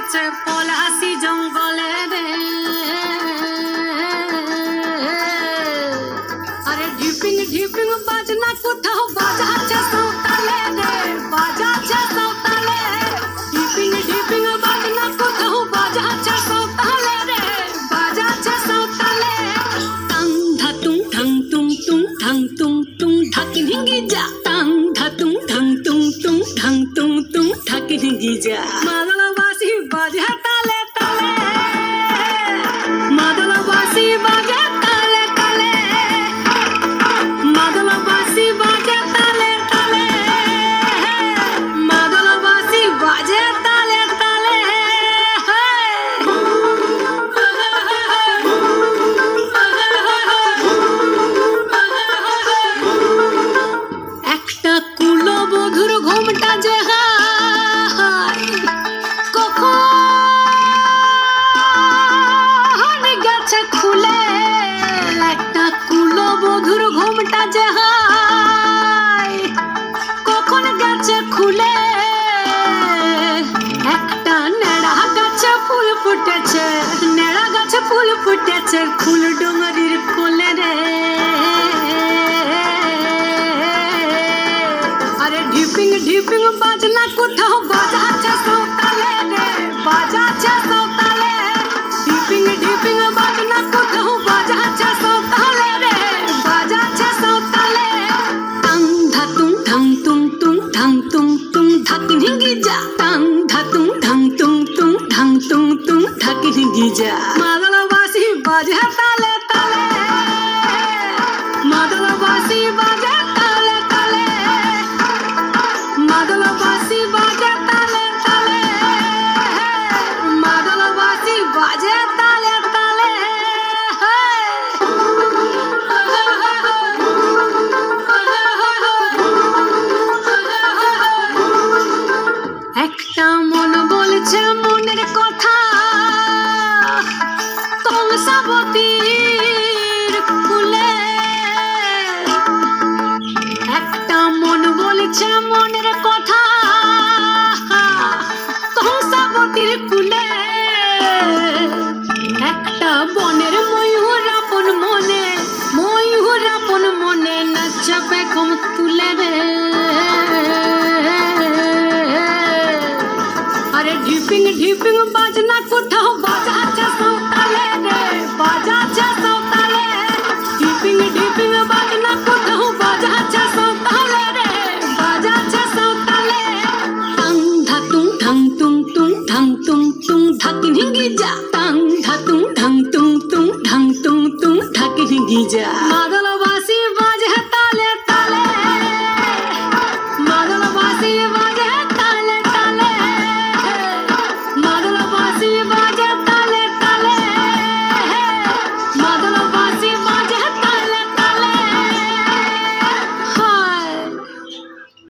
গেছে পলাশি জঙ্গলে রে। আরে ঢিপিং ঢিপিং বাজনা কোথাও বাজাচ্ছে সাঁওতালে রে, বাজাচ্ছে সাঁওতালে। ঢিপিং ঢিপিং বাজনা কোথাও বাজাচ্ছে সাঁওতালে রে, বাজাচ্ছে সাঁওতালে। টাং ধাতুং ঢাং তুং তুং ঢাং তুং তুং ঢাকি ঢিঙ্গি যা। টাং ধাতুং ঢাং তুং তুং ঢাং তুং তুং ঢাকি ঢিঙ্গি যা। মাদলবাসী বাজে তালে তালে, মাদলবাসী বাজে তালে তালে, মাদলবাসী বাজে তালে তালে, মাদলবাসী বাজে তালে তালে। একটা কুলবধূর ঘোমটা যে কখন গেছে খুলে, একটা কুলবধূর ঘোমটা যে কখন গেছে খুলে। একটা নেড়া গাছে ফুল ফুটেছে, নেড়া গাছে ফুল ফুটেছে ফুল ডুঙরির কোলে রে। আরে ঢিপিং ঢিপিং বাজনা কোথাও বাজাচ্ছে সাঁওতালে রে, বাজাচ্ছে সাঁওতালে। ঢিপিং ঢিপিং বাজনা কোথাও বাজাচ্ছে সাঁওতালে রে, বাজাচ্ছে সাঁওতালে। টাং ধাতুং ঢাং তুং তুং ঢাং তুং তুং ঢাকি ঢিঙ্গি যা। টাং ধাতুং ঢাং তুং তুং ঢাং তুং তুং ঢাকি ঢিঙ্গি যা। মাদলবাসী বাজে তালে তালে, মাদলবাসী বাজে তালে তালে, মাদলবাসী বাজে তালে তালে, মাদলবাসী বাজে তালে তালে। একটা মন বলছে মনের কথা কংসাবতীর কুলে। একটা মন বলছে মনের কথা কংসাবতীর কুলে। একটা বনের ময়ূর আপন মনে, ময়ূর আপন মনে নাচবে কম তুলে রে। আরে ঢিপিং ঢিপিং বাজনা কোথাও বাজাচ্ছে সাঁওতালে রে, বাজাচ্ছে সাঁওতালে। ঢিপিং ঢিপিং বাজনা কোথাও বাজাচ্ছে সাঁওতালে রে, বাজাচ্ছে সাঁওতালে। টাং ধাতুং ঢাং তুং তুং ঢাং তুং তুং ঢাকি ঢিঙ্গি যা। টাং ধাতুং ঢাং তুং তুং ঢাং তুং তুং ঢাকি ঢিঙ্গি যা। মাদলবাসী বাজে তালে তালে, মাদলবাসী